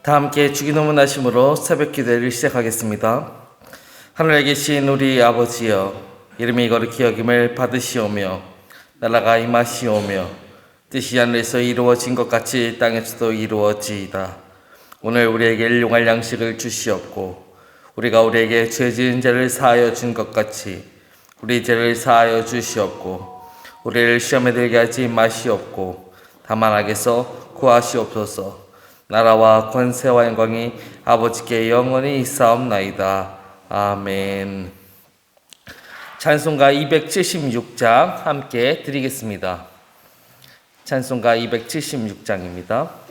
다 함께 주기도문 하심으로 새벽 기도를 시작하겠습니다. 하늘에 계신 우리 아버지여, 이름이 거룩히 여김을 받으시오며 나라가 임하시오며 뜻이 하늘에서 이루어진 것 같이 땅에서도 이루어지이다. 오늘 우리에게 일용할 양식을 주시옵고 우리가 우리에게 죄 지은 자를 사하여 준 것 같이 우리 죄를 사하여 주시옵고 우리를 시험에 들게 하지 마시옵고 다만 악에서 구하시옵소서. 나라와 권세와 영광이 아버지께 영원히 있사옵나이다. 아멘. 찬송가 276장 함께 드리겠습니다. 찬송가 276장입니다.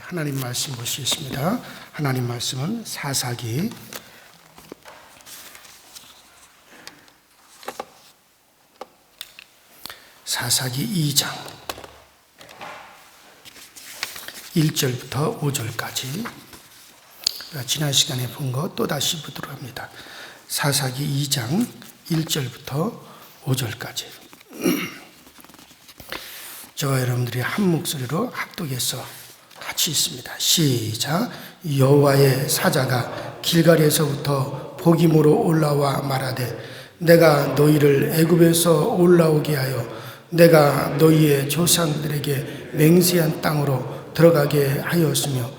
하나님 말씀 보시겠습니다. 하나님 말씀은 사사기 2장 1절부터 5절까지 지난 시간에 본 거 또다시 보도록 합니다. 사사기 2장 1절부터 5절까지 저와 여러분들이 한 목소리로 합독해서 같이 있습니다. 시작. 여호와의 사자가 길갈에서부터 보기모로 올라와 말하되 내가 너희를 애굽에서 올라오게 하여 내가 너희의 조상들에게 맹세한 땅으로 들어가게 하였으며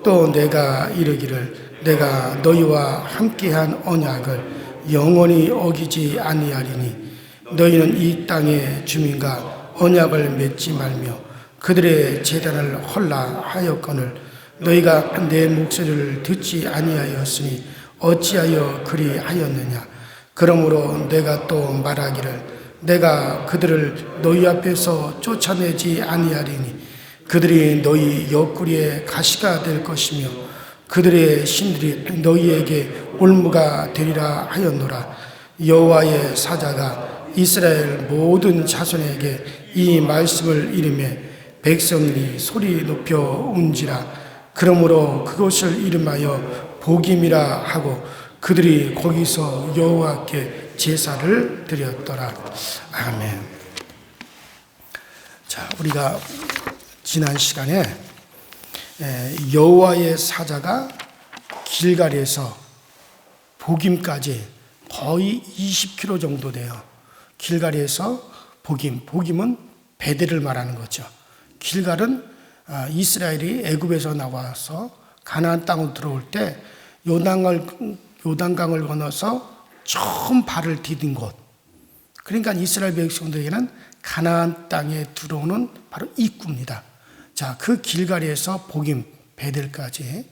또 내가 이르기를 내가 너희와 함께한 언약을 영원히 어기지 아니하리니 너희는 이 땅의 주민과 언약을 맺지 말며 그들의 제단을 헐라하였거늘 너희가 내 목소리를 듣지 아니하였으니 어찌하여 그리하였느냐. 그러므로 내가 또 말하기를 내가 그들을 너희 앞에서 쫓아내지 아니하리니 그들이 너희 옆구리에 가시가 될 것이며 그들의 신들이 너희에게 올무가 되리라 하였노라. 여호와의 사자가 이스라엘 모든 자손에게 이 말씀을 이르매 백성들이 소리 높여 운지라. 그러므로 그것을 이름하여 복임이라 하고 그들이 거기서 여호와께 제사를 드렸더라. 아멘. 자, 우리가 지난 시간에 여호와의 사자가 길갈에서 복임까지 거의 20km 정도 돼요. 길갈에서 복임은 베델을 말하는 거죠. 길갈은 이스라엘이 애굽에서 나와서 가나안 땅으로 들어올 때 요단강을 건너서 처음 발을 디딘 곳. 그러니까 이스라엘 백성들에게는 가나안 땅에 들어오는 바로 입구입니다. 자, 그 길갈에서 복임 베델까지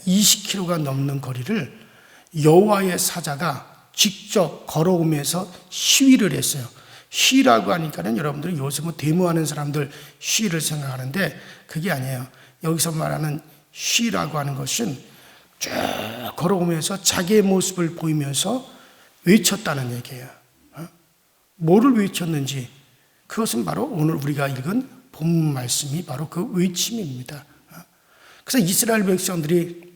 20km가 넘는 거리를 여호와의 사자가 직접 걸어오면서 시위를 했어요. 시위라고 하니까는 여러분들이 요새 뭐 데모하는 사람들 시위를 생각하는데 그게 아니에요. 여기서 말하는 시위라고 하는 것은 쭉 걸어오면서 자기의 모습을 보이면서 외쳤다는 얘기예요. 뭐를 외쳤는지 그것은 바로 오늘 우리가 읽은 본문 말씀이 바로 그 외침입니다. 그래서 이스라엘 백성들이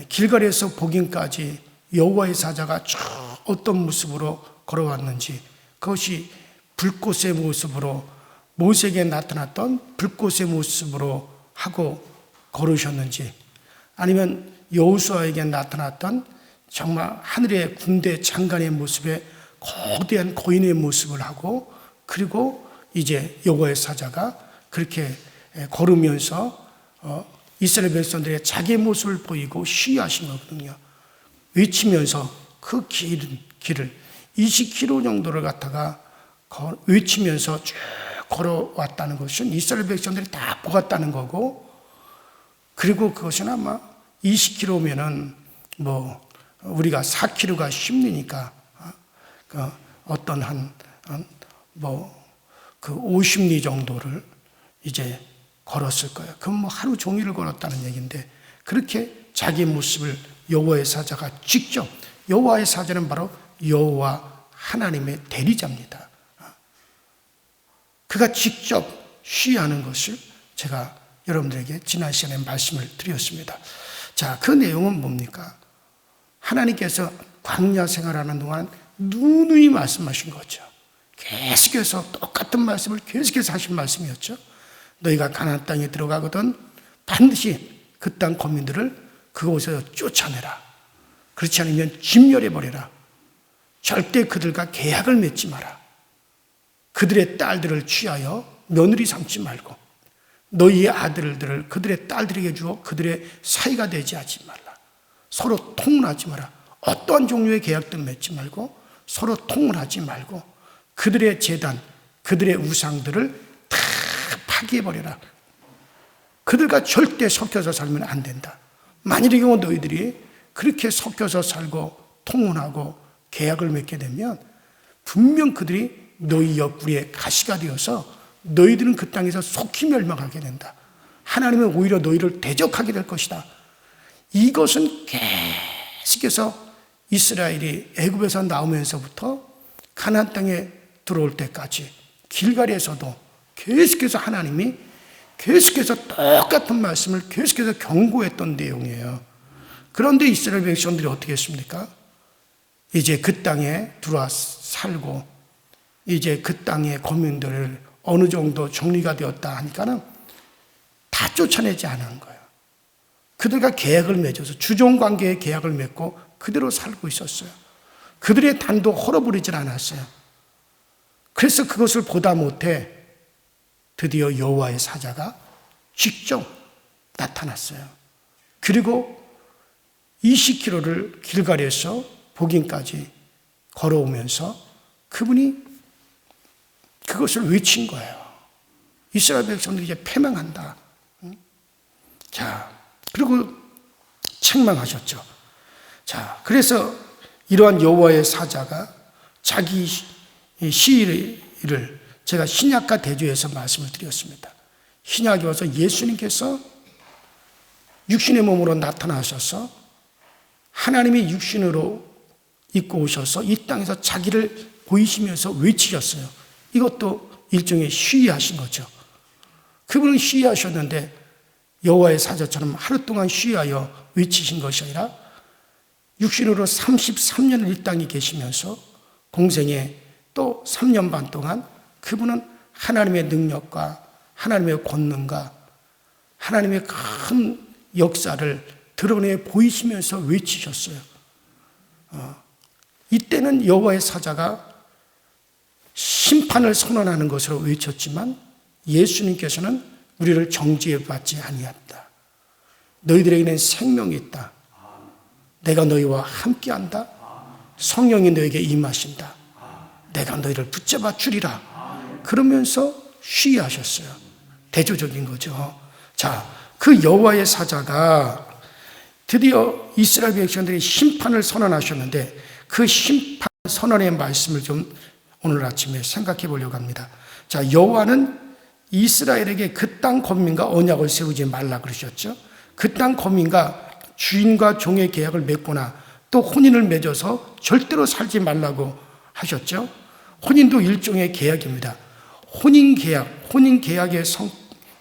길갈에서 복임까지 여호와의 사자가 쭉 어떤 모습으로 걸어왔는지 그것이 불꽃의 모습으로 모세에게 나타났던 불꽃의 모습으로 하고 걸으셨는지 아니면 여호수아에게 나타났던 정말 하늘의 군대 장관의 모습에 거대한 거인의 모습을 하고 그리고 이제 여호와의 사자가 그렇게 걸으면서 이스라엘 백성들의 자기의 모습을 보이고 시위하신 거거든요. 외치면서 그 길을 20km 정도를 갖다가 외치면서 쭉 걸어왔다는 것은 이스라엘 백성들이 다 보았다는 거고 그리고 그것은 아마 20km면은 뭐 우리가 4km가 쉽으니까 어떤 그 50리 정도를 이제 걸었을 거예요. 그럼 뭐 하루 종일을 걸었다는 얘기인데 그렇게 자기 모습을 여호와의 사자가 직접 여호와의 사자는 바로 여호와 하나님의 대리자입니다. 그가 직접 시위하는 것을 제가 여러분들에게 지난 시간에 말씀을 드렸습니다. 자, 그 내용은 뭡니까? 하나님께서 광야 생활하는 동안 누누이 말씀하신 거죠. 계속해서 똑같은 말씀을 계속해서 하신 말씀이었죠. 너희가 가나안 땅에 들어가거든 반드시 그 땅 거민들을 그곳에서 쫓아내라. 그렇지 않으면 진멸해버려라. 절대 그들과 계약을 맺지 마라. 그들의 딸들을 취하여 며느리 삼지 말고 너희의 아들들을 그들의 딸들에게 주어 그들의 사이가 되지 하지 말라. 서로 통혼하지 마라. 어떠한 종류의 계약도 맺지 말고 서로 통혼하지 말고 그들의 제단, 그들의 우상들을 다 파괴해버려라. 그들과 절대 섞여서 살면 안 된다. 만일의 경우 너희들이 그렇게 섞여서 살고 통혼하고 계약을 맺게 되면 분명 그들이 너희 옆구리에 가시가 되어서 너희들은 그 땅에서 속히 멸망하게 된다. 하나님은 오히려 너희를 대적하게 될 것이다. 이것은 계속해서 이스라엘이 애굽에서 나오면서부터 가나안 땅에 들어올 때까지 길갈에서도 계속해서 하나님이 계속해서 똑같은 말씀을 계속해서 경고했던 내용이에요. 그런데 이스라엘 백성들이 어떻게 했습니까? 이제 그 땅에 들어와 살고 이제 그 땅의 거민들을 어느 정도 정리가 되었다 하니까는 다 쫓아내지 않은 거예요. 그들과 계약을 맺어서 주종관계의 계약을 맺고 그대로 살고 있었어요. 그들의 단도 헐어버리질 않았어요. 그래서 그것을 보다 못해 드디어 여호와의 사자가 직접 나타났어요. 그리고 20km를 길갈에서 복임까지 걸어오면서 그분이 그것을 외친 거예요. 이스라엘 백성들이 이제 패망한다. 자, 그리고 책망하셨죠. 자, 그래서 이러한 여호와의 사자가 자기 시위를 제가 신약과 대조해서 말씀을 드렸습니다. 신약에 와서 예수님께서 육신의 몸으로 나타나셔서 하나님의 육신으로 입고 오셔서 이 땅에서 자기를 보이시면서 외치셨어요. 이것도 일종의 시위하신 거죠. 그분은 시위하셨는데 여호와의 사자처럼 하루 동안 시위하여 외치신 것이 아니라 육신으로 33년을 이 땅에 계시면서 공생에 또 3년 반 동안 그분은 하나님의 능력과 하나님의 권능과 하나님의 큰 역사를 드러내 보이시면서 외치셨어요. 이때는 여호와의 사자가 심판을 선언하는 것으로 외쳤지만 예수님께서는 우리를 정죄 받지 아니한다. 너희들에게는 생명이 있다. 내가 너희와 함께한다. 성령이 너에게 임하신다. 내가 너희를 붙잡아 주리라. 그러면서 쉬하셨어요. 대조적인 거죠. 자, 그 여호와의 사자가 드디어 이스라엘 백성들이 심판을 선언하셨는데 그 심판 선언의 말씀을 좀 오늘 아침에 생각해 보려고 합니다. 자, 여호와는 이스라엘에게 그 땅 거민과 언약을 세우지 말라 그러셨죠. 그 땅 거민과 주인과 종의 계약을 맺거나 또 혼인을 맺어서 절대로 살지 말라고 하셨죠. 혼인도 일종의 계약입니다.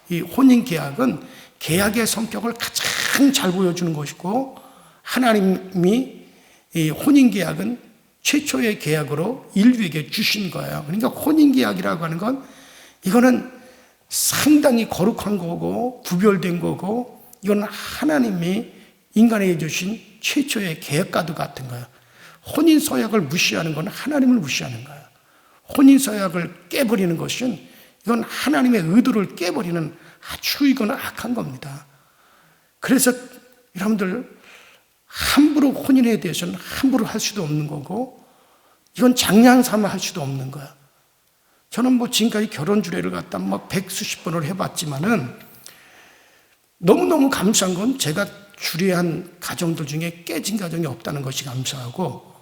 이 혼인 계약은 계약의 성격을 가장 잘 보여주는 것이고, 하나님이 이 혼인 계약은 최초의 계약으로 인류에게 주신 거예요. 그러니까 혼인 계약이라고 하는 건 이거는 상당히 거룩한 거고 구별된 거고, 이건 하나님이 인간에게 주신 최초의 계약과도 같은 거예요. 혼인 서약을 무시하는 건 하나님을 무시하는 거예요. 혼인 서약을 깨버리는 것은 이건 하나님의 의도를 깨버리는 아주 이건 악한 겁니다. 그래서 여러분들 함부로 혼인에 대해서는 함부로 할 수도 없는 거고, 이건 장난삼아 할 수도 없는 거야. 저는 지금까지 결혼 주례를 갖다 100수십 번을 해봤지만은 너무너무 감사한 건 제가 주례한 가정들 중에 깨진 가정이 없다는 것이 감사하고,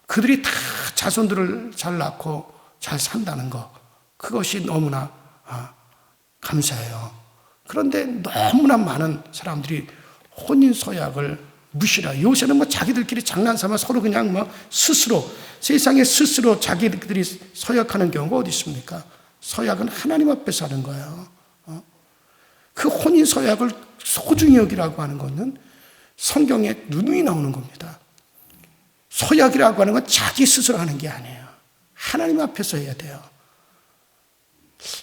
그들이 다 자손들을 잘 낳고 잘 산다는 것, 그것이 너무나 감사해요. 그런데 너무나 많은 사람들이 혼인 서약을 무시라. 요새는 자기들끼리 장난삼아 서로 그냥 스스로, 세상에 스스로 자기들이 서약하는 경우가 어디 있습니까? 서약은 하나님 앞에서 하는 거예요. 그 혼인 서약을 소중히 여기라고 하는 것은 성경에 누누이 나오는 겁니다. 서약이라고 하는 건 자기 스스로 하는 게 아니에요. 하나님 앞에서 해야 돼요.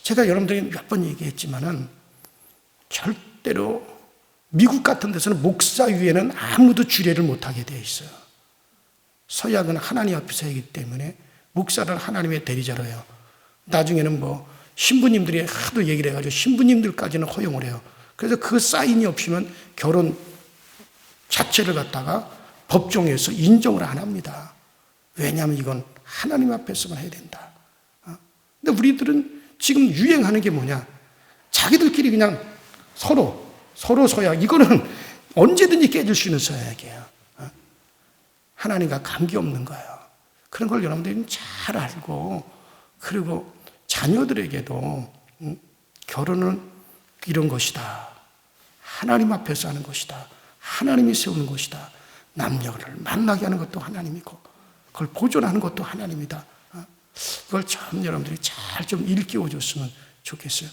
제가 여러분들이 몇 번 얘기했지만은 절대로 미국 같은 데서는 목사 위에는 아무도 주례를 못하게 되어 있어요. 서약은 하나님 앞에서 하기 때문에 목사를 하나님의 대리자로 해요. 나중에는 신부님들이 하도 얘기를 해가지고 신부님들까지는 허용을 해요. 그래서 그 사인이 없으면 결혼 자체를 갖다가 법정에서 인정을 안 합니다. 왜냐하면 이건 하나님 앞에서만 해야 된다. 근데 우리들은 지금 유행하는 게 뭐냐? 자기들끼리 그냥 서로 서약, 이거는 언제든지 깨질 수 있는 서약이에요. 하나님과 관계없는 거예요. 그런 걸 여러분들이 잘 알고, 그리고 자녀들에게도 결혼은 이런 것이다. 하나님 앞에서 하는 것이다. 하나님이 세우는 것이다. 남녀를 만나게 하는 것도 하나님이고 그걸 보존하는 것도 하나님이다. 그걸 참 여러분들이 잘 좀 일깨워 줬으면 좋겠어요.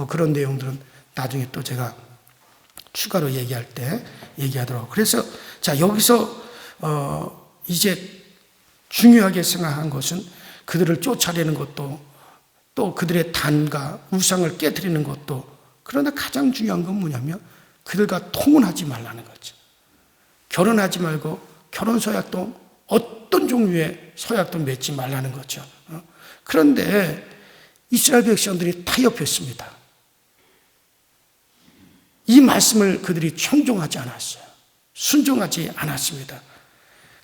그런 내용들은 나중에 또 제가 추가로 얘기할 때 얘기하도록. 그래서 자, 여기서 이제 중요하게 생각한 것은 그들을 쫓아내는 것도, 또 그들의 단과 우상을 깨뜨리는 것도, 그러나 가장 중요한 건 뭐냐면 그들과 통혼하지 말라는 거죠. 결혼하지 말고 결혼 서약도 어떤 종류의 서약도 맺지 말라는 거죠. 그런데 이스라엘 백성들이 타협했습니다. 이 말씀을 그들이 청종하지 않았어요. 순종하지 않았습니다.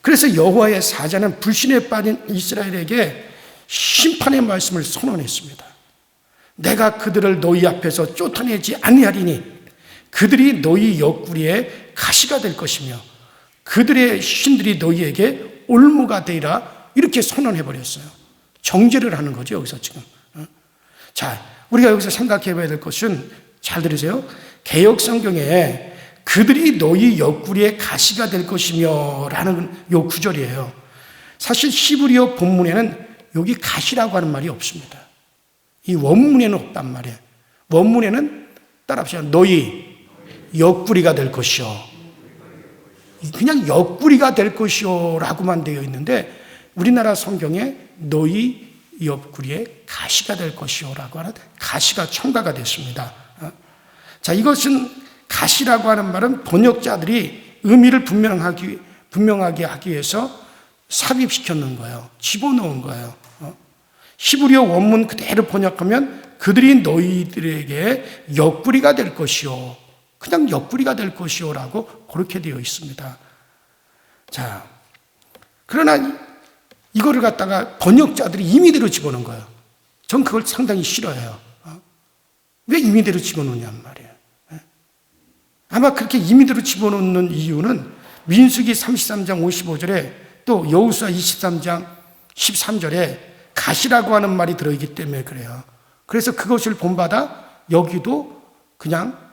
그래서 여호와의 사자는 불신에 빠진 이스라엘에게 심판의 말씀을 선언했습니다. 내가 그들을 너희 앞에서 쫓아내지 아니하리니 그들이 너희 옆구리에 가시가 될 것이며 그들의 신들이 너희에게 올무가 되리라, 이렇게 선언해버렸어요. 정죄를 하는 거죠, 여기서 지금. 자, 우리가 여기서 생각해 봐야 될 것은, 잘 들으세요. 개역 성경에 그들이 너희 옆구리에 가시가 될 것이며 라는 요 구절이에요. 사실 히브리어 본문에는 여기 가시라고 하는 말이 없습니다. 이 원문에는 없단 말이에요. 원문에는 따라합시다. 너희 옆구리가 될 것이요. 그냥 옆구리가 될 것이요 라고만 되어 있는데 우리나라 성경에 너희 옆구리에 가시가 될 것이요 라고 하는 가시가 첨가가 됐습니다. 자, 이것은 가시라고 하는 말은 번역자들이 의미를 분명하게 하기 위해서 삽입시켜 놓은 거예요. 집어넣은 거예요. 히브리어 원문 그대로 번역하면 그들이 너희들에게 옆구리가 될 것이요. 그냥 옆구리가 될 것이요 라고 그렇게 되어 있습니다. 자, 그러나 이거를 갖다가 번역자들이 임의대로 집어넣은 거예요. 전 그걸 상당히 싫어해요. 왜 임의대로 집어넣냐는 말이에요. 아마 그렇게 임의대로 집어넣는 이유는 민수기 33장 55절에 또 여호수아 23장 13절에 가시라고 하는 말이 들어있기 때문에 그래요. 그래서 그것을 본받아 여기도 그냥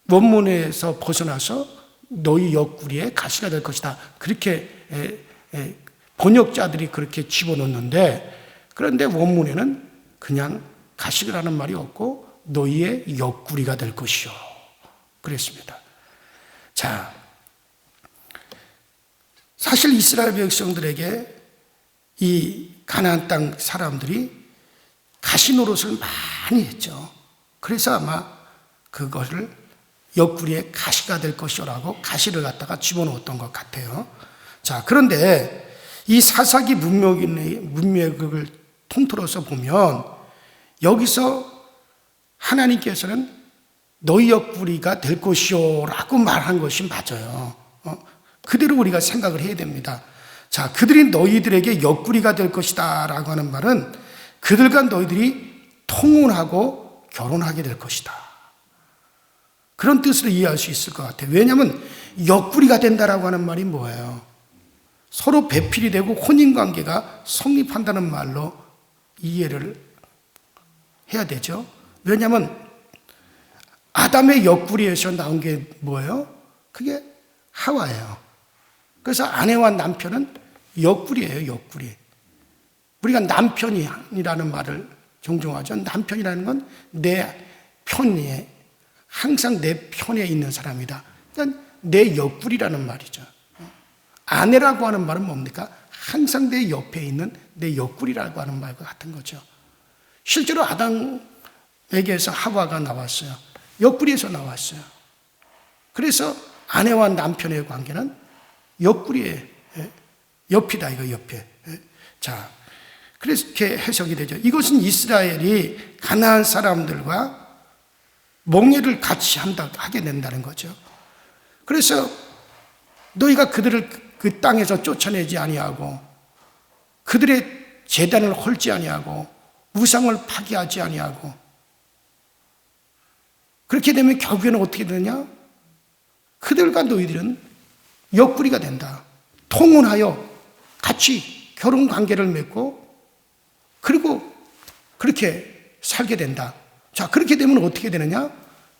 원문에서 벗어나서 너희 옆구리에 가시가 될 것이다. 그렇게 번역자들이 그렇게 집어넣는데, 그런데 원문에는 그냥 가시라는 말이 없고 너희의 옆구리가 될 것이요 그랬습니다. 자, 사실 이스라엘 백성들에게 이 가나안 땅 사람들이 가시 노릇을 많이 했죠. 그래서 아마 그것을 옆구리에 가시가 될 것이라고 가시를 갖다가 집어넣었던 것 같아요. 자, 그런데 이 사사기 문맥을 통틀어서 보면 여기서 하나님께서는 너희 옆구리가 될 것이요 라고 말한 것이 맞아요. 그대로 우리가 생각을 해야 됩니다. 자, 그들이 너희들에게 옆구리가 될 것이다 라고 하는 말은 그들과 너희들이 통혼하고 결혼하게 될 것이다. 그런 뜻으로 이해할 수 있을 것 같아요. 왜냐하면 옆구리가 된다라고 하는 말이 뭐예요? 서로 배필이 되고 혼인관계가 성립한다는 말로 이해를 해야 되죠. 왜냐하면 아담의 옆구리에서 나온 게 뭐예요? 그게 하와예요. 그래서 아내와 남편은 옆구리예요, 옆구리. 우리가 남편이라는 말을 종종 하죠. 남편이라는 건 내 편에, 항상 내 편에 있는 사람이다. 그러니까 내 옆구리라는 말이죠. 아내라고 하는 말은 뭡니까? 항상 내 옆에 있는 내 옆구리라고 하는 말과 같은 거죠. 실제로 아담에게서 하와가 나왔어요. 옆구리에서 나왔어요. 그래서 아내와 남편의 관계는 옆구리에, 옆이다, 이거 옆에. 자, 그렇게 해석이 되죠. 이것은 이스라엘이 가나안 사람들과 몽해를 같이 하게 된다는 거죠. 그래서 너희가 그들을 그 땅에서 쫓아내지 아니하고 그들의 제단을 헐지 아니하고 우상을 파괴하지 아니하고 그렇게 되면 결국에는 어떻게 되느냐? 그들과 너희들은 옆구리가 된다. 통혼하여 같이 결혼 관계를 맺고 그리고 그렇게 살게 된다. 자, 그렇게 되면 어떻게 되느냐?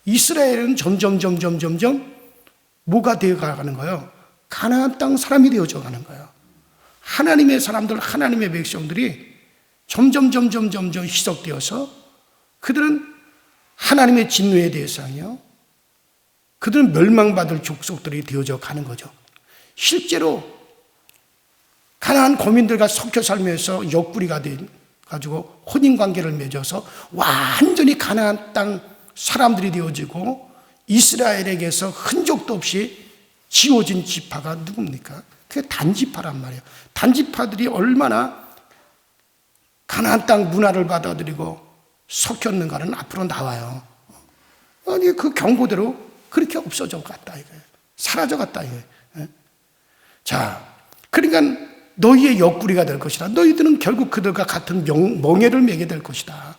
이스라엘은 점점 뭐가 되어가는 거예요? 가나안 땅 사람이 되어져 가는 거예요. 하나님의 사람들, 하나님의 백성들이 점점 희석되어서 그들은 하나님의 진노의 대상이요. 그들은 멸망받을 족속들이 되어져 가는 거죠. 실제로 가나안 거민들과 섞여 살면서 옆구리가 돼가지고 혼인관계를 맺어서 완전히 가나안 땅 사람들이 되어지고 이스라엘에게서 흔적도 없이 지워진 지파가 누굽니까? 그게 단지파란 말이에요. 단지파들이 얼마나 가나안 땅 문화를 받아들이고 섞였는가는 앞으로 나와요. 아니, 그 경고대로 그렇게 없어져 갔다 이거예요. 사라져 갔다 이거예요. 자, 그러니까 너희의 옆구리가 될 것이다. 너희들은 결국 그들과 같은 멍에를 매게 될 것이다.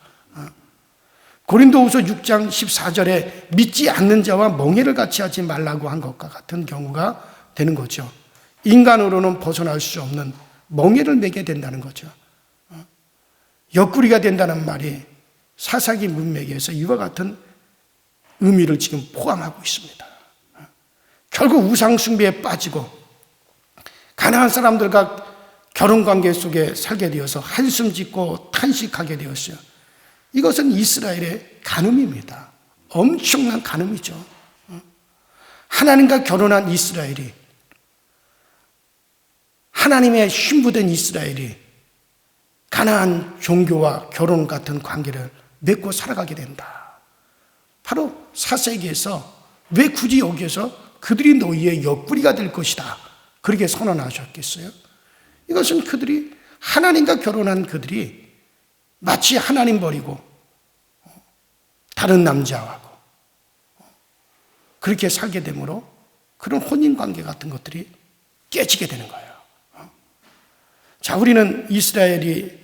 고린도후서 6장 14절에 믿지 않는 자와 멍에를 같이 하지 말라고 한 것과 같은 경우가 되는 거죠. 인간으로는 벗어날 수 없는 멍에를 매게 된다는 거죠. 옆구리가 된다는 말이 사사기 문맥에서 이와 같은 의미를 지금 포함하고 있습니다. 결국 우상 숭배에 빠지고 가나안 사람들과 결혼관계 속에 살게 되어서 한숨 짓고 탄식하게 되었어요. 이것은 이스라엘의 간음입니다. 엄청난 간음이죠. 하나님과 결혼한 이스라엘이 하나님의 신부된 이스라엘이 가나안 종교와 결혼 같은 관계를 맺고 살아가게 된다. 바로 4세기에서 왜 굳이 여기에서 그들이 너희의 옆구리가 될 것이다 그렇게 선언하셨겠어요? 이것은 그들이 하나님과 결혼한 그들이 마치 하나님 버리고 다른 남자하고 그렇게 살게 되므로 그런 혼인관계 같은 것들이 깨지게 되는 거예요. 자, 우리는 이스라엘이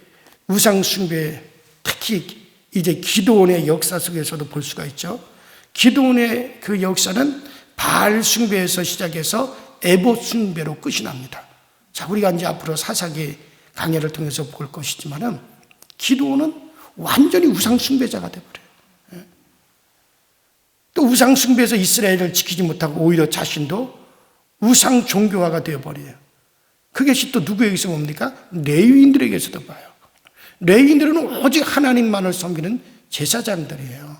우상숭배, 특히 이제 기드온의 역사 속에서도 볼 수가 있죠. 기드온의 그 역사는 바알 숭배에서 시작해서 에봇 숭배로 끝이 납니다. 자, 우리가 이제 앞으로 사사기 강해를 통해서 볼 것이지만은 기드온은 완전히 우상숭배자가 되어버려요. 또 우상숭배에서 이스라엘을 지키지 못하고 오히려 자신도 우상 종교화가 되어버려요. 그것이 또 누구에게서 뭡니까? 레위인들에게서도 봐요. 레위인들은 오직 하나님만을 섬기는 제사장들이에요.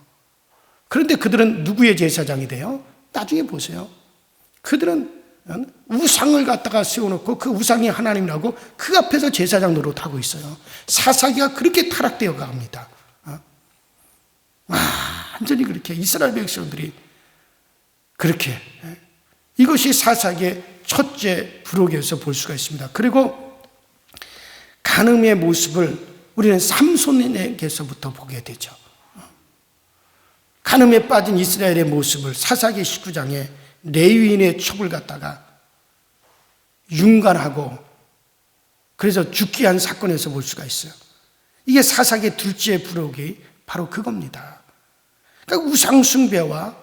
그런데 그들은 누구의 제사장이 돼요? 나중에 보세요. 그들은 우상을 갖다가 세워놓고 그 우상이 하나님이라고 그 앞에서 제사장 노릇하고 있어요. 사사기가 그렇게 타락되어 갑니다. 완전히 그렇게 이스라엘 백성들이 그렇게, 이것이 사사기의 첫째 부록에서 볼 수가 있습니다. 그리고 간음의 모습을 우리는 삼손에게서부터 보게 되죠. 간음에 빠진 이스라엘의 모습을 사사기 19장에 레위인의 첩을 갖다가 윤관하고 그래서 죽게 한 사건에서 볼 수가 있어요. 이게 사사기 둘째 부록이 바로 그겁니다. 그러니까 우상숭배와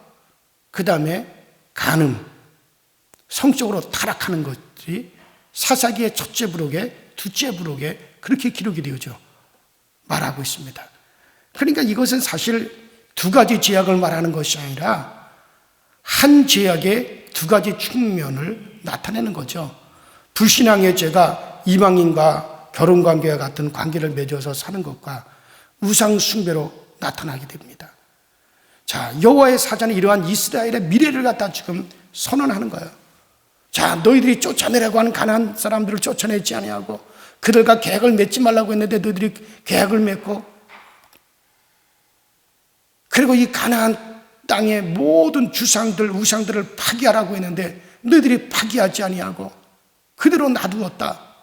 그 다음에 간음, 성적으로 타락하는 것들이 사사기의 첫째 부록에 둘째 부록에 그렇게 기록이 되어져 말하고 있습니다. 그러니까 이것은 사실 두 가지 죄악을 말하는 것이 아니라 한 죄악의 두 가지 측면을 나타내는 거죠. 불신앙의 죄가 이방인과 결혼관계와 같은 관계를 맺어서 사는 것과 우상숭배로 나타나게 됩니다. 자, 여호와의 사자는 이러한 이스라엘의 미래를 갖다 지금 선언하는 거예요. 자, 너희들이 쫓아내라고 하는 가나안 사람들을 쫓아내지 아니하고 그들과 계약을 맺지 말라고 했는데 너희들이 계약을 맺고 그리고 이 가나안 땅의 모든 주상들, 우상들을 파기하라고 했는데 너희들이 파기하지 아니하고 그대로 놔두었다.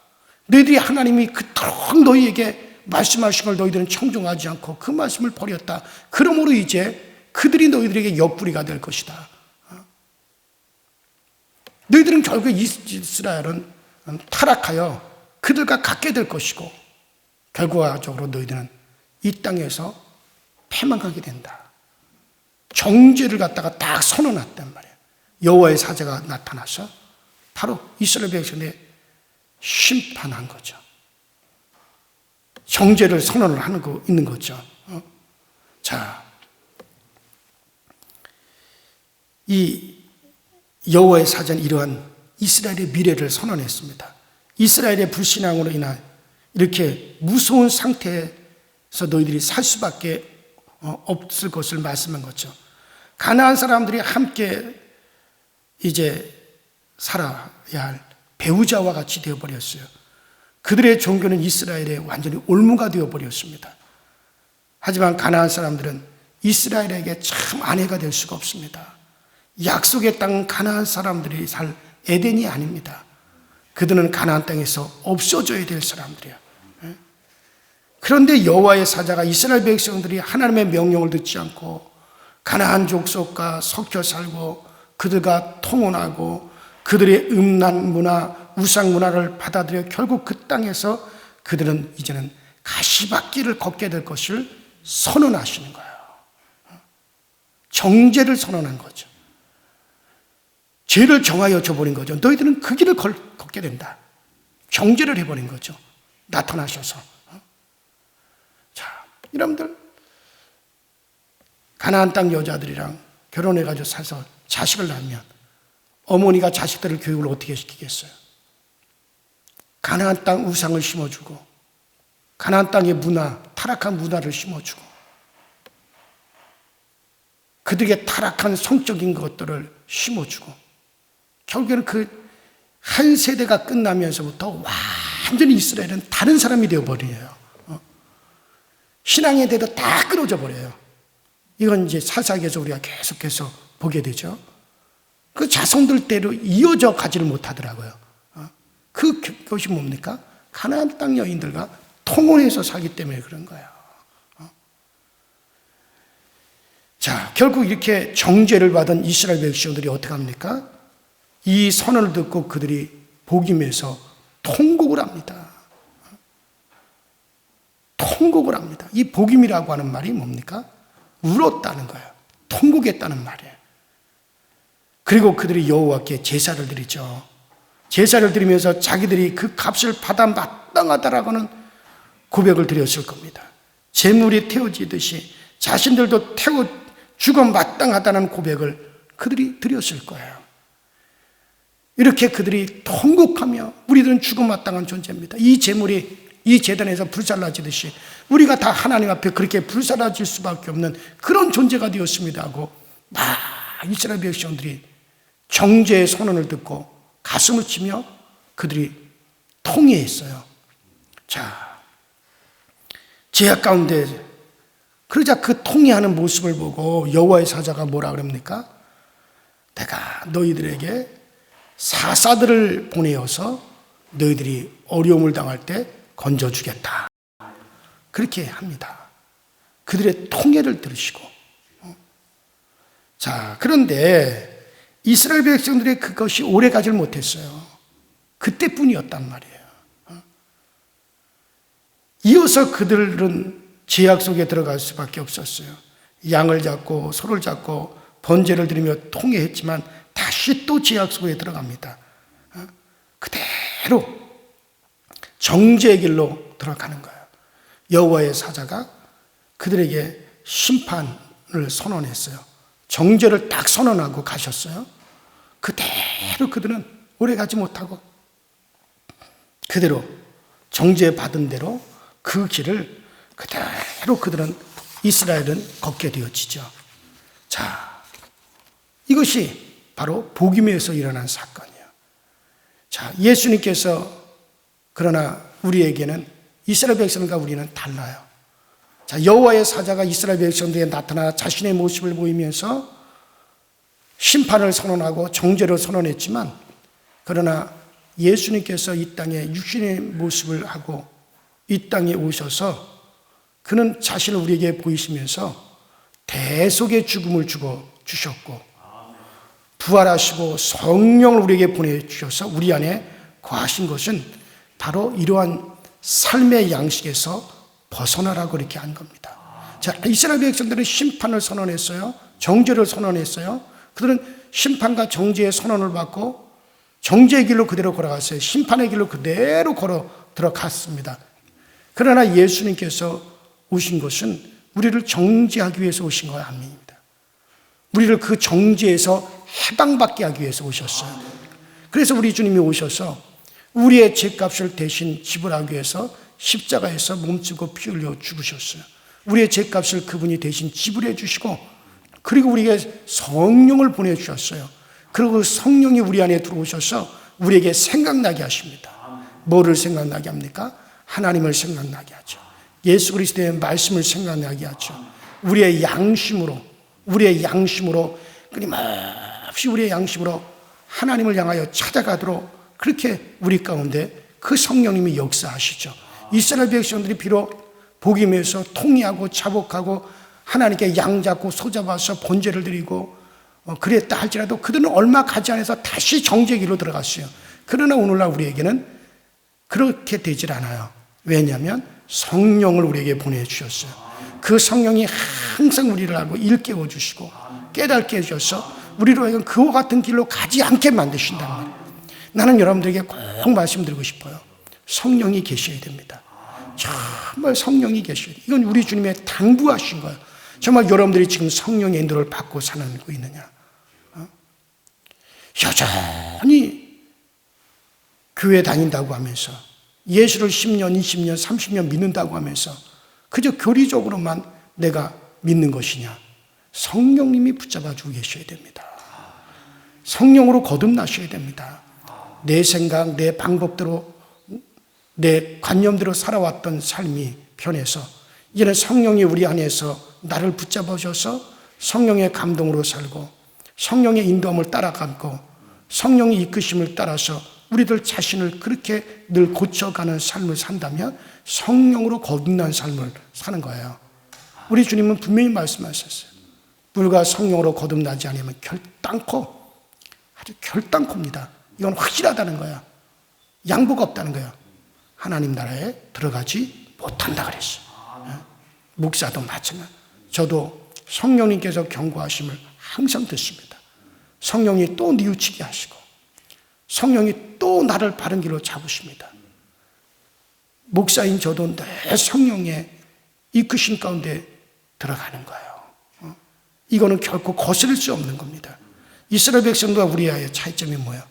너희들이 하나님이 그토록 너희에게 말씀하신 걸 너희들은 청종하지 않고 그 말씀을 버렸다. 그러므로 이제 그들이 너희들에게 옆구리가 될 것이다. 너희들은 결국 이스라엘은 타락하여 그들과 같게 될 것이고 결과적으로 너희들은 이 땅에서 패망하게 된다. 정죄를 갖다가 딱 선언했단 말이에요. 여호와의 사자가 나타나서 바로 이스라엘 백성에 심판한 거죠. 정죄를 선언을 하는 거 있는 거죠. 자, 이 여호와의 사자는 이러한 이스라엘의 미래를 선언했습니다. 이스라엘의 불신앙으로 인한 이렇게 무서운 상태에서 너희들이 살 수밖에 없을 것을 말씀한 거죠. 가나안 사람들이 함께 이제 살아야 할 배우자와 같이 되어버렸어요. 그들의 종교는 이스라엘의 완전히 올무가 되어버렸습니다. 하지만 가나안 사람들은 이스라엘에게 참 아내가 될 수가 없습니다. 약속의 땅은 가나안 사람들이 살 에덴이 아닙니다. 그들은 가나안 땅에서 없어져야 될 사람들이에요. 그런데 여호와의 사자가 이스라엘 백성들이 하나님의 명령을 듣지 않고 가나안 족속과 섞여 살고 그들과 통혼하고 그들의 음란 문화, 우상 문화를 받아들여 결국 그 땅에서 그들은 이제는 가시밭길을 걷게 될 것을 선언하시는 거예요. 정죄를 선언한 거죠. 죄를 정하여 줘버린 거죠. 너희들은 그 길을 걷게 된다. 정죄를 해버린 거죠. 나타나셔서. 자, 여러분들 가나안 땅 여자들이랑 결혼해가지고 사서 자식을 낳으면 어머니가 자식들을 교육을 어떻게 시키겠어요? 가나안 땅 우상을 심어주고 가나안 땅의 문화, 타락한 문화를 심어주고 그들에게 타락한 성적인 것들을 심어주고 결국에는 그 한 세대가 끝나면서부터 완전히 이스라엘은 다른 사람이 되어버려요. 신앙에 대해서 다 끊어져 버려요. 이건 이제 사사기에서 우리가 계속해서 보게 되죠. 그 자손들대로 이어져 가지를 못하더라고요. 그것이 뭡니까? 가나안 땅 여인들과 통혼해서 살기 때문에 그런 거예요. 자, 결국 이렇게 정죄를 받은 이스라엘 백성들이 어떻게 합니까? 이 선언을 듣고 그들이 복임에서 통곡을 합니다. 통곡을 합니다. 이 복임이라고 하는 말이 뭡니까? 울었다는 거예요. 통곡했다는 말이에요. 그리고 그들이 여호와께 제사를 드리죠. 제사를 드리면서 자기들이 그 값을 받아 마땅하다라고는 고백을 드렸을 겁니다. 재물이 태워지듯이 자신들도 죽어 마땅하다는 고백을 그들이 드렸을 거예요. 이렇게 그들이 통곡하며 우리들은 죽어 마땅한 존재입니다. 이 재물이 이 제단에서 불살라지듯이 우리가 다 하나님 앞에 그렇게 불살라질 수밖에 없는 그런 존재가 되었습니다 하고 이스라엘 백성들이 정죄의 선언을 듣고 가슴을 치며 그들이 통회했어요. 자, 제약 가운데 그러자 그 통회하는 모습을 보고 여호와의 사자가 뭐라 그럽니까? 내가 너희들에게 사사들을 보내어서 너희들이 어려움을 당할 때 건져주겠다. 그렇게 합니다. 그들의 통회를 들으시고. 자, 그런데 이스라엘 백성들이 그것이 오래 가지를 못했어요. 그때뿐이었단 말이에요. 이어서 그들은 제약 속에 들어갈 수밖에 없었어요. 양을 잡고 소를 잡고 번제를 드리며 통회했지만 다시 또 제약 속에 들어갑니다. 그대로 정죄의 길로 들어가는 거예요. 여호와의 사자가 그들에게 심판을 선언했어요. 정죄를 딱 선언하고 가셨어요. 그대로 그들은 오래 가지 못하고 그대로 정죄 받은 대로 그 길을 그대로 그들은 이스라엘은 걷게 되어지죠. 자, 이것이 바로 복임에서 일어난 사건이에요. 자, 예수님께서 그러나 우리에게는 이스라엘 백성과 우리는 달라요. 자, 여호와의 사자가 이스라엘 백성들에 나타나 자신의 모습을 보이면서 심판을 선언하고 정죄를 선언했지만 그러나 예수님께서 이 땅에 육신의 모습을 하고 이 땅에 오셔서 그는 자신을 우리에게 보이시면서 대속의 죽음을 주셨고 부활하시고 성령을 우리에게 보내주셔서 우리 안에 거하신 것은 바로 이러한 삶의 양식에서 벗어나라고 이렇게 한 겁니다. 자, 이스라엘 백성들은 심판을 선언했어요. 정죄를 선언했어요. 그들은 심판과 정죄의 선언을 받고 정죄의 길로 그대로 걸어갔어요. 심판의 길로 그대로 걸어 들어갔습니다. 그러나 예수님께서 오신 것은 우리를 정죄하기 위해서 오신 거 아닙니다. 우리를 그 정죄에서 해방받게 하기 위해서 오셨어요. 그래서 우리 주님이 오셔서 우리의 죄값을 대신 지불하기 위해서 십자가에서 몸쓰고 피 흘려 죽으셨어요. 우리의 죄값을 그분이 대신 지불해 주시고 그리고 우리에게 성령을 보내주셨어요. 그리고 성령이 우리 안에 들어오셔서 우리에게 생각나게 하십니다. 뭐를 생각나게 합니까? 하나님을 생각나게 하죠. 예수 그리스도의 말씀을 생각나게 하죠. 우리의 양심으로 끊임없이 우리의 양심으로 하나님을 향하여 찾아가도록 그렇게 우리 가운데 그 성령님이 역사하시죠. 이스라엘 백성들이 비록 복임에서 통회하고 자복하고 하나님께 양 잡고 소 잡아서 번제를 드리고 그랬다 할지라도 그들은 얼마 가지 않아서 다시 정죄기로 들어갔어요. 그러나 오늘날 우리에게는 그렇게 되질 않아요. 왜냐하면 성령을 우리에게 보내주셨어요. 그 성령이 항상 우리를 알고 일깨워 주시고 깨닫게 해주셔서 우리로 하여금 그와 같은 길로 가지 않게 만드신단 말이에요. 나는 여러분들에게 꼭 말씀드리고 싶어요. 성령이 계셔야 됩니다. 정말 성령이 계셔야 돼요. 이건 우리 주님의 당부하신 거예요. 정말 여러분들이 지금 성령의 인도를 받고 살고 있느냐? 여전히 교회 다닌다고 하면서 예수를 10년, 20년, 30년 믿는다고 하면서 그저 교리적으로만 내가 믿는 것이냐? 성령님이 붙잡아 주고 계셔야 됩니다. 성령으로 거듭나셔야 됩니다. 내 생각, 내 방법대로, 내 관념대로 살아왔던 삶이 변해서 이제는 성령이 우리 안에서 나를 붙잡아 줘서 성령의 감동으로 살고 성령의 인도함을 따라가고 성령의 이끄심을 따라서 우리들 자신을 그렇게 늘 고쳐가는 삶을 산다면 성령으로 거듭난 삶을 사는 거예요. 우리 주님은 분명히 말씀하셨어요. 물과 성령으로 거듭나지 않으면 결단코, 아주 결단코입니다. 이건 확실하다는 거야. 양보가 없다는 거야. 하나님 나라에 들어가지 못한다 그랬어요. 목사도 마찬가지. 저도 성령님께서 경고하심을 항상 듣습니다. 성령이 또 뉘우치게 하시고 성령이 또 나를 바른 길로 잡으십니다. 목사인 저도 내 성령의 이끄심 가운데 들어가는 거예요. 이거는 결코 거스를 수 없는 겁니다. 이스라엘 백성과 우리와의 차이점이 뭐예요?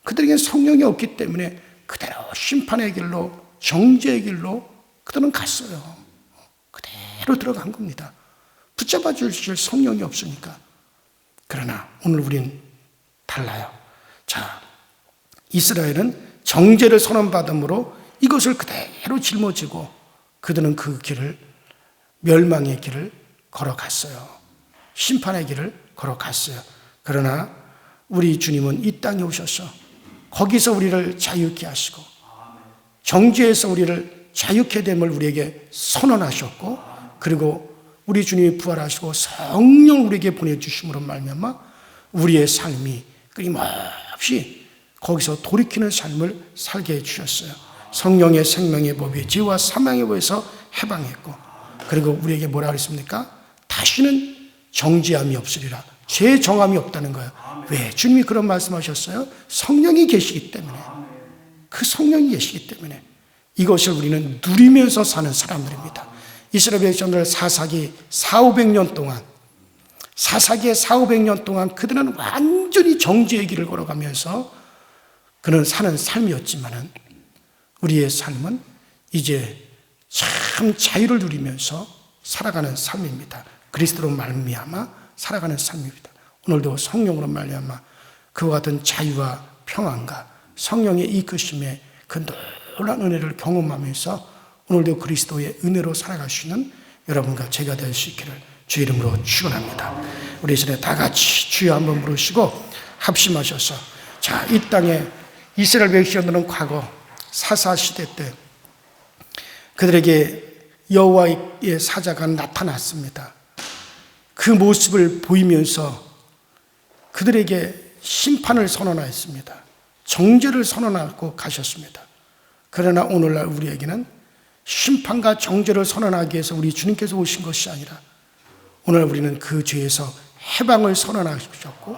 그들에게는 성령이 없기 때문에 그대로 심판의 길로, 정죄의 길로 그들은 갔어요. 그대로 들어간 겁니다. 붙잡아 주실 성령이 없으니까. 그러나 오늘 우린 달라요. 자, 이스라엘은 정죄를 선언받음으로 이것을 그대로 짊어지고 그들은 그 길을, 멸망의 길을 걸어갔어요. 심판의 길을 걸어갔어요. 그러나 우리 주님은 이 땅에 오셔서 거기서 우리를 자유케 하시고 정죄에서 우리를 자유케 됨을 우리에게 선언하셨고, 그리고 우리 주님이 부활하시고 성령 우리에게 보내주심으로 말미암아 우리의 삶이 끊임없이 거기서 돌이키는 삶을 살게 해주셨어요. 성령의 생명의 법이 죄와 사망의 법에서 해방했고, 그리고 우리에게 뭐라 그랬습니까? 다시는 정죄함이 없으리라. 죄 정함이 없다는 거예요. 왜? 주님이 그런 말씀하셨어요? 성령이 계시기 때문에. 그 성령이 계시기 때문에 이것을 우리는 누리면서 사는 사람들입니다. 이스라엘 백성들 사사기 400~500년 동안, 사사기의 400~500년 동안 그들은 완전히 정죄의 길을 걸어가면서 그는 사는 삶이었지만은 우리의 삶은 이제 참 자유를 누리면서 살아가는 삶입니다. 그리스도로 말미암아 살아가는 삶입니다. 오늘도 성령으로 말미암아 그와 같은 자유와 평안과 성령의 이끄심에 그 놀라운 은혜를 경험하면서 오늘도 그리스도의 은혜로 살아갈 수 있는 여러분과 제가 될 수 있기를 주 이름으로 축원합니다. 우리 이제 다 같이 주여 한번 부르시고 합심하셔서, 자, 이 땅에 이스라엘 백성들은 과거 사사 시대 때 그들에게 여호와의 사자가 나타났습니다. 그 모습을 보이면서 그들에게 심판을 선언하였습니다. 정죄를 선언하고 가셨습니다. 그러나 오늘날 우리에게는 심판과 정죄를 선언하기 위해서 우리 주님께서 오신 것이 아니라 오늘 우리는 그 죄에서 해방을 선언하셨고,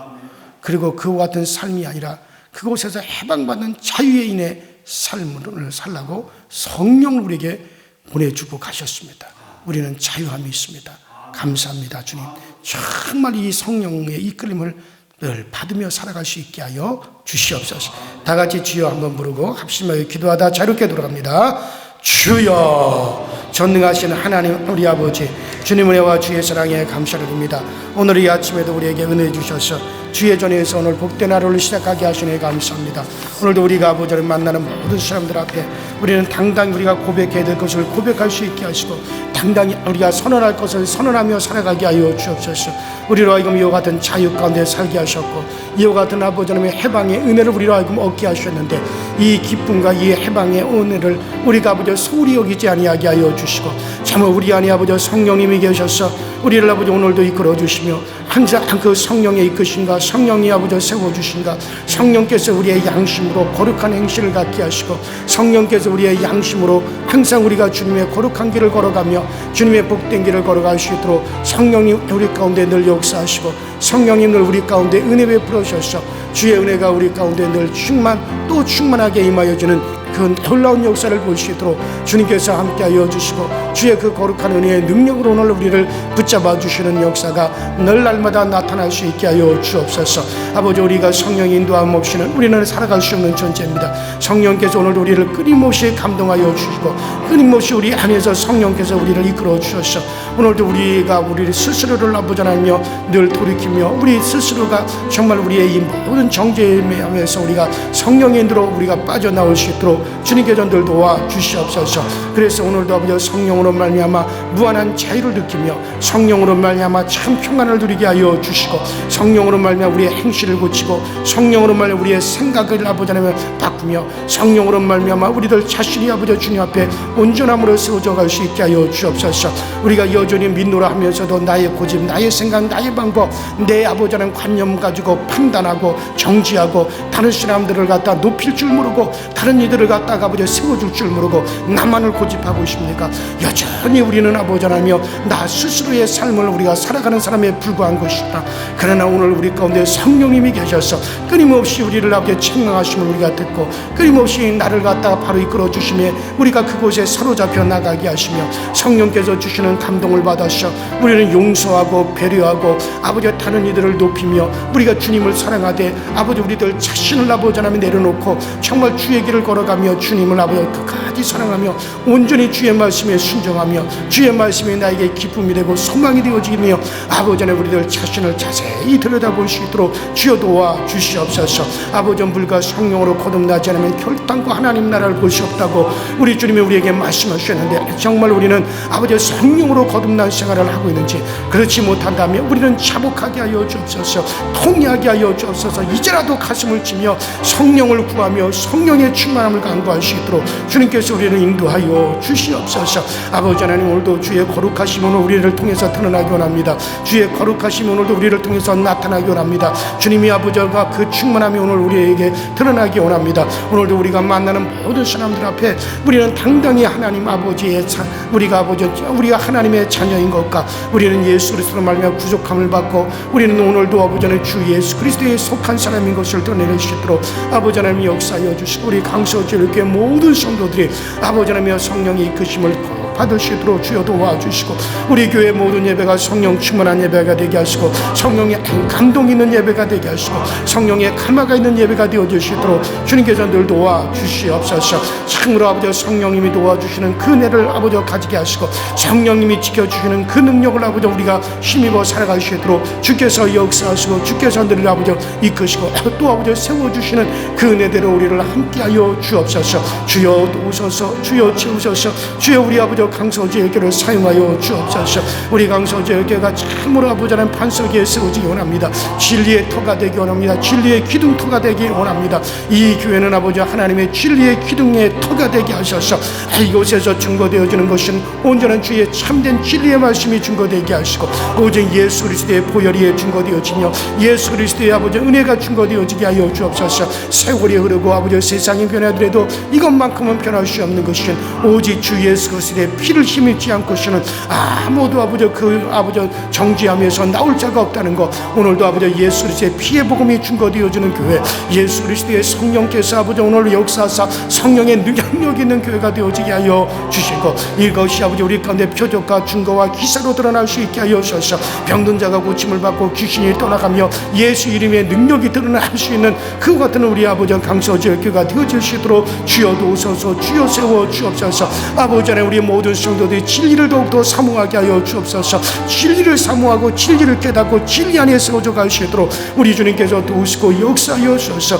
그리고 그와 같은 삶이 아니라 그곳에서 해방받는 자유의 인의 삶을 살라고 성령을 우리에게 보내주고 가셨습니다. 우리는 자유함이 있습니다. 감사합니다, 주님. 정말 이 성령의 이끌림을 늘 받으며 살아갈 수 있게 하여 주시옵소서. 다 같이 주여 한번 부르고 합심하여 기도하다 자유롭게 돌아갑니다. 주여, 전능하신 하나님 우리 아버지, 주님 은혜와 주의 사랑에 감사를 드립니다. 오늘 이 아침에도 우리에게 은혜 주셔서 주의 전에서 오늘 복된 하루를 시작하게 하시니 감사합니다. 오늘도 우리가 아버지를 만나는 모든 사람들 앞에 우리는 당당히 우리가 고백해야 될 것을 고백할 수 있게 하시고, 당당히 우리가 선언할 것을 선언하며 살아가게 하여 주옵소서. 우리로 하여금 이와 같은 자유 가운데 살게 하셨고, 이와 같은 아버지 하나님의 해방의 은혜를 우리로 하여금 얻게 하셨는데, 이 기쁨과 이 해방의 은혜를 우리가 아버지 소홀히 여기지 아니하게 하여 주시고, 참으로 우리 안에 아버지 성령님이 계셔서 우리를 아버지 오늘도 이끌어 주시며, 항상 그 성령의 이끄신가, 성령이 아버지 세워주신가, 성령께서 우리의 양심으로 거룩한 행실을 갖게 하시고, 성령께서 우리의 양심으로 항상 우리가 주님의 거룩한 길을 걸어가며 주님의 복된 길을 걸어갈 수 있도록 성령님 우리 가운데 늘 역사하시고, 성령님 늘 우리 가운데 은혜 베풀어 주셔서 주의 은혜가 우리 가운데 늘 충만하게 임하여 주는 그 놀라운 역사를 볼 수 있도록 주님께서 함께하여 주시고 주의 그 거룩한 은혜의 능력으로 오늘 우리를 붙잡아 주시는 역사가 늘 날마다 나타날 수 있게 하여 주옵소서. 아버지, 우리가 성령 인도함 없이는 우리는 살아갈 수 없는 존재입니다. 성령께서 오늘 우리를 끊임없이 감동하여 주시고 끊임없이 우리 안에서 성령께서 우리를 이끌어 주셔서 오늘도 우리가 우리 스스로를 나보전하며 늘 돌이키며 우리 스스로가 정말 우리의 이 모든 정죄에 향해서 우리가 성령의 인도로 우리가 빠져나올 수 있도록 주님께서 늘 도와 주시옵소서. 그래서 오늘도 아버지 성령으로 말미암아 무한한 자유를 느끼며 성령으로 말미암아 참 평안을 누리게 하여 주시고 성령으로 말미암아 우리의 행실을 고치고 성령으로 말미암아 우리의 생각을 아버지 하나님 바꾸며 성령으로 말미암아 우리들 자신이 아버지 주님 앞에 온전함으로 세워져 갈 수 있게 하여 주옵소서. 우리가 여전히 믿노라 하면서도 나의 고집, 나의 생각, 나의 방법, 내 아버지 하나님 관념 가지고 판단하고 정지하고 다른 사람들을 갖다 높일 줄 모르고 다른 이들을 갖다가 아버지 세워줄 줄 모르고 나만을 고집하고 있습니까? 여전히 우리는 아버지 하나님이여 나 스스로의 삶을 우리가 살아가는 사람에 불과한 것이다. 그러나 오늘 우리 가운데 성령님이 계셔서 끊임없이 우리를 아버지 책망하심을 우리가 듣고 끊임없이 나를 갖다가 바로 이끌어 주시며 우리가 그곳에 사로잡혀 나가게 하시며 성령께서 주시는 감동을 받아서 우리는 용서하고 배려하고 아버지 다른 이들을 높이며 우리가 주님을 사랑하되 아버지 우리들 자신을 아버지 하나님 내려놓고 정말 주의 길을 걸어가며 주님을 아버지 끝까지 사랑하며 온전히 주의 말씀에 순종하며 주의 말씀이 나에게 기쁨이 되고 소망이 되어지며 아버지 하나님 우리들 자신을 자세히 들여다볼 수 있도록 주여 도와 주시옵소서. 아버지 물과 성령으로 거듭나지 않으면 결단코 하나님 나라를 볼 수 없다고 우리 주님이 우리에게 말씀하셨는데 정말 우리는 아버지 성령으로 거듭난 생활을 하고 있는지 그렇지 못한다면 우리는 자복하게 하여 주옵소서. 통회하게 하여 주옵소서. 이제라도 가슴을 치며 성령을 구하며 성령의 충만함을 간구할 수 있도록 주님께서 우리를 인도하여 주시옵소서. 아버지 하나님 오늘도 주의 거룩하심 오늘 우리를 통해서 드러나기 원합니다. 주의 거룩하심 오늘도 우리를 통해서 나타나기 원합니다. 주님이 아버지가 그 충만함이 오늘 우리에게 드러나기 원합니다. 오늘도 우리가 만나는 모든 사람들 앞에 우리는 당당히 하나님 아버지의 우리가 하나님의 자녀인 것과 우리는 예수 그리스도로 말미암아 구속함을 받고 우리는 오늘도 아버지 하나님 주 예수 그리스도에 속한 사람인 것을 드러낼 수 있도록 아버지 하나님 역사하여 주시고 우리 강서교회 모든 성도들이 아버지 하나님의 성령의 이끄심을 받을 수 있도록 주여 도와주시고 우리 교회 모든 예배가 성령 충만한 예배가 되게 하시고 성령의 감동 있는 예배가 되게 하시고 성령의 감화가 있는 예배가 되어질 수 있도록 주님께서 늘 도와주시옵소서. 참으로 아버지 성령님이 도와주시는 그 은혜를 아버지 가지게 하시고 성령님이 지켜주시는 그 능력을 아버지 우리가 힘입어 살아갈 수 있도록 주께서 역사하시고 주께서 늘 아버지 이끄시고 또 아버지 세워주시는 그 은혜대로 우리를 함께하여 주옵소서. 주여 도우소서. 주여 채우소서. 주여 우리 아버지 강서지역교를 사용하여 주옵소서. 우리 강서지역교가 참으로 아버지 하나님 반석에 세워지기 원합니다. 진리의 터가 되기 원합니다. 진리의 기둥터가 되기 원합니다. 이 교회는 아버지 하나님의 진리의 기둥의 터가 되게 하셔서 이곳에서 증거되어지는 것은 온전한 주의 참된 진리의 말씀이 증거되게 하시고 오직 예수 그리스도의 보혈이 증거되어지며 예수 그리스도의 아버지 은혜가 증거되어지게 하여 주옵소서. 세월이 흐르고 아버지 세상이 변하더라도 이것만큼은 변할 수 없는 것은 오직 주 예수 그리스도의 피를 힘입지 않고서는 아무도 아버지 그 아버지 정지함에서 나올 자가 없다는 것 오늘도 아버지 예수 그리스도의 피의 복음이 증거되어지는 교회 예수 그리스도의 성령께서 아버지 오늘 역사하사 성령의 능력 있는 교회가 되어지게 하여 주시고 이것이 아버지 우리 가운데 표적과 증거와 기사로 드러날 수 있게 하여 주셔서 병든 자가 고침을 받고 귀신이 떠나가며 예수 이름의 능력이 드러날 수 있는 그 같은 우리 아버지 강서지역교가 되어질 수 있도록 주여 도우소서. 주여 세워 주옵소서. 아버지 하나님 우리 모든 성도들이 진리를 더욱더 사모하게 하여 주옵소서. 진리를 사모하고 진리를 깨닫고 진리 안에 세워져 갈 수 있도록 우리 주님께서 도우시고 역사하여 주셔서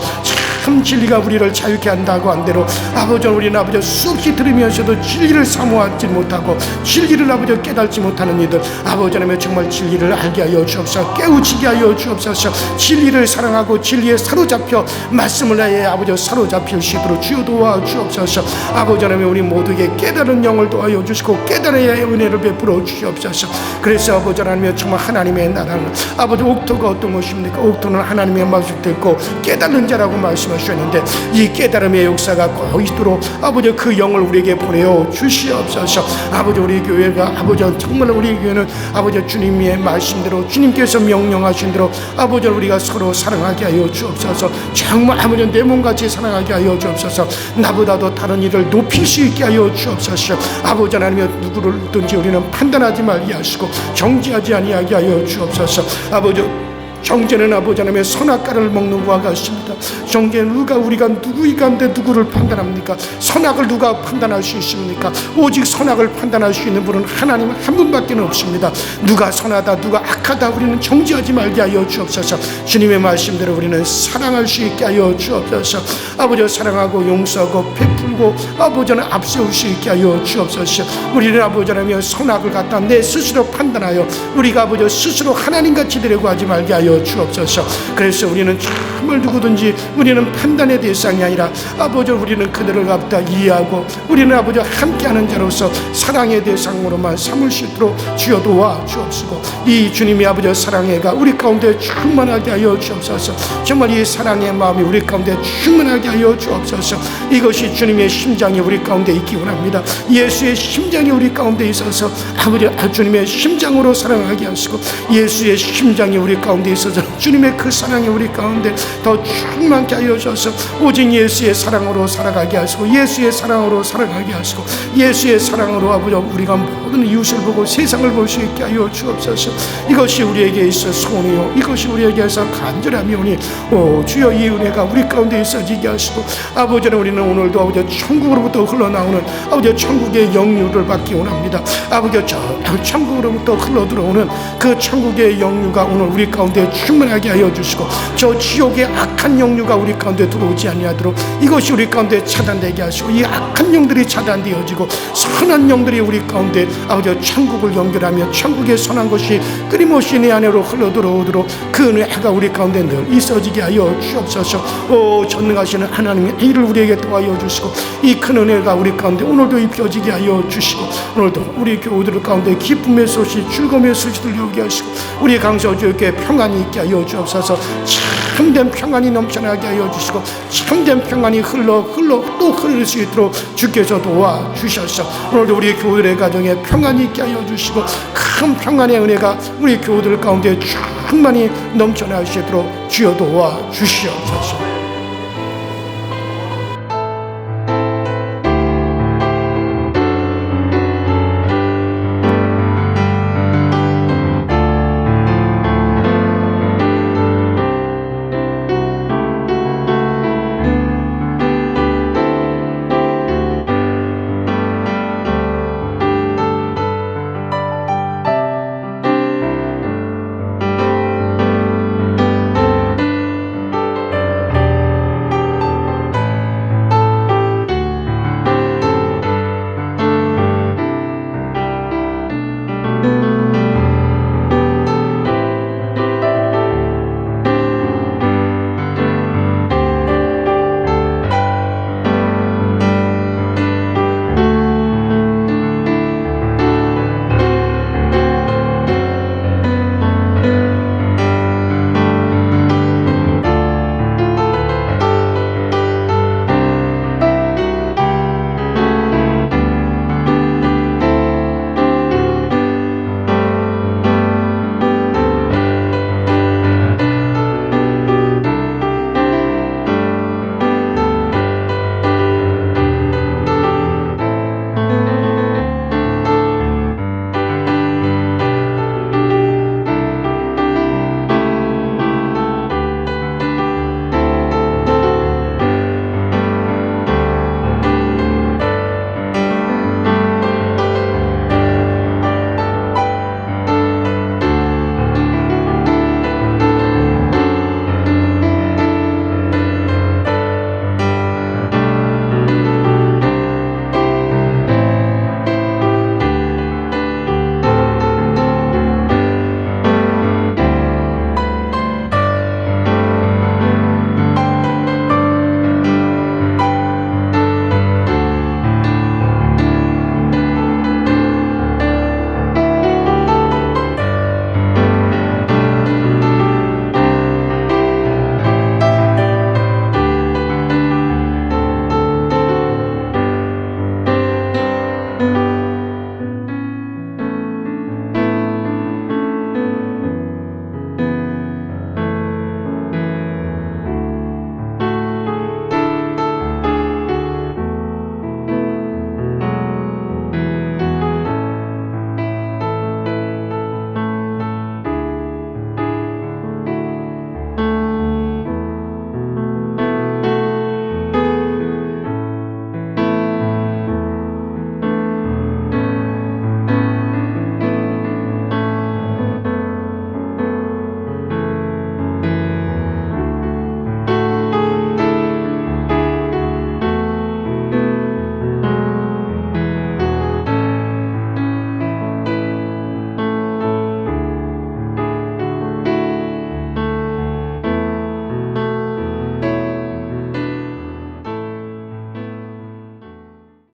참 진리가 우리를 자유케 한다고 한 대로 아버지 우리는 아버지 수없이 들으면서도 진리를 사모하지 못하고 진리를 아버지 깨닫지 못하는 이들 아버지 하나님 정말 진리를 알게 하여 주옵소서. 깨우치게 하여 주옵소서. 진리를 사랑하고 진리에 사로잡혀 말씀을 아예 아버지 사로잡힐 수 있도록 주여 도와 주옵소서. 아버지 하나님 우리 모두에게 깨달은 영을 도하여 하여 주시고 깨달아야 의 은혜를 베풀어 주시옵소서. 그래서 아버지 하나님 정말 하나님의 나라는 아버지 옥토가 어떤 것입니까? 옥토는 하나님의 말씀 듣고 깨닫는 자라고 말씀하셨는데 이 깨달음의 역사가 거의도록 아버지 그 영을 우리에게 보내어 주시옵소서. 아버지 우리 교회가 아버지 정말 우리 교회는 아버지 주님의 말씀대로 주님께서 명령하신 대로 아버지 우리가 서로 사랑하게 하여 주옵소서. 정말 아버지 내 몸같이 사랑하게 하여 주옵소서. 나보다도 다른 이를 높일 수 있게 하여 주옵소서. 아버지 하나님 누구를든지 우리는 판단하지 말게 하시고 정죄하지 아니하게 하여 주옵소서. 아버지 정죄는 아버지 하나님의 선악과를 먹는 것과 같습니다. 정죄는 우리가 누구이 가운데 누구를 판단합니까? 선악을 누가 판단할 수 있습니까? 오직 선악을 판단할 수 있는 분은 하나님 한 분밖에 없습니다. 누가 선하다 누가 악하다 우리는 정죄하지 말게 하여 주옵소서. 주님의 말씀대로 우리는 사랑할 수 있게 하여 주옵소서. 아버지 사랑하고 용서하고 베풀고 아버지는 앞세울 수 있게 하여 주옵소서. 우리는 아버지 하나님 선악을 갖다 내 스스로 판단하여 우리가 아버지 스스로 하나님같이 되려고 하지 말게 하여 주옵소서. 그래서 우리는 정말 누구든지 우리는 판단의 대상이 아니라 아버지 우리는 그들을 갖다 이해하고 우리는 아버지 함께하는 자로서 사랑의 대상으로만 삼을 수 있도록 주여 도와 주옵시고 이 주님의 아버지 사랑애가 우리 가운데 충만하게 하여 주옵소서. 정말 이 사랑의 마음이 우리 가운데 충만하게 하여 주옵소서. 이것이 주님의 심장이 우리 가운데 있기 원합니다. 예수의 심장이 우리 가운데 있어서 아버지 주님의 심장으로 사랑하게 하시고 예수의 심장이 우리 가운데 있어서 주님의 그 사랑이 우리 가운데 더 충만케 하여 주셔서 오직 예수의 사랑으로 살아가게 하시고 예수의 사랑으로 살아가게 하시고 예수의 사랑으로 아버지 우리가 모든 이웃을 보고 세상을 볼 수 있게 하여 주옵소서. 이것이 우리에게 있어 소원이요 이것이 우리에게서 간절함이 오니 오 주여 이 은혜가 우리 가운데 있어지게 하시고 아버지는 우리는 오늘도 아버지 천국으로부터 흘러나오는 아버지 천국의 영유를 받기 원합니다. 아버지 저 천국으로부터 흘러들어오는 그 천국의 영유가 오늘 우리 가운데 충만하게 하여 주시고 저 지옥의 악한 영유가 우리 가운데 들어오지 아니하도록 이것이 우리 가운데 차단되게 하시고 이 악한 영들이 차단되어지고 선한 영들이 우리 가운데 아버지 천국을 연결하며 천국의 선한 것이 끊임없이 내 안으로 흘러들어오도록 그 은혜가 우리 가운데 늘 있어지게 하여 주옵소서. 오 전능하시는 하나님의 일을 우리에게 도와여 주시고 이 큰 은혜가 우리 가운데 오늘도 입혀지게 하여 주시고 오늘도 우리 교우들 가운데 기쁨의 소식 즐거움의 소식 들려오게 하시고 우리 강서주에게 평안이 있게 하여 주옵소서. 참된 평안이 넘쳐나게 하여 주시고 참된 평안이 흘러 또 흐를 수 있도록 주께서 도와주셔서 오늘도 우리 교우들의 가정에 평안이 있게 하여 주시고 큰 평안의 은혜가 우리 교우들 가운데 충만히 넘쳐날 수 있도록 주여 도와주시옵소서.